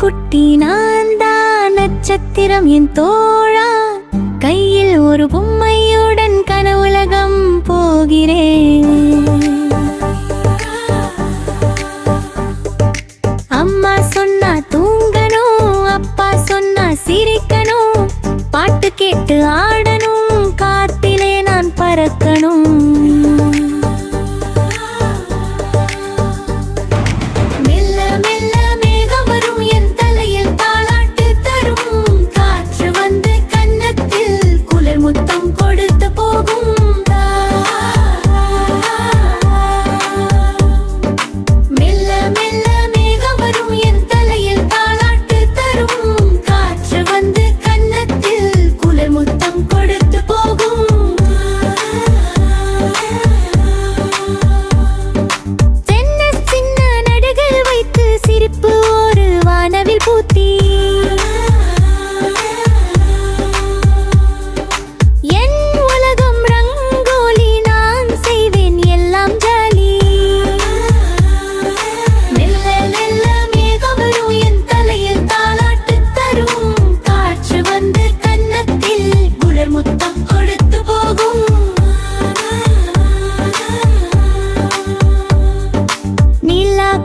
குட்டி நான் தான் நட்சத்திரம் என் தோழா, கையில் ஒரு பொம்மையுடன் கனவுலகம் போகிறேன். அம்மா சொன்னா தூங்கணும், அப்பா சொன்னா சிரிக்கணும், பாட்டு கேட்டு ஆடணும், காத்திலே நான் பறக்கணும்.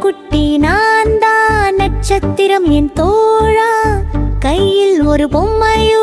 குட்டி நான் தான் நட்சத்திரம் என் தோழா, கையில் ஒரு பொம்மையோ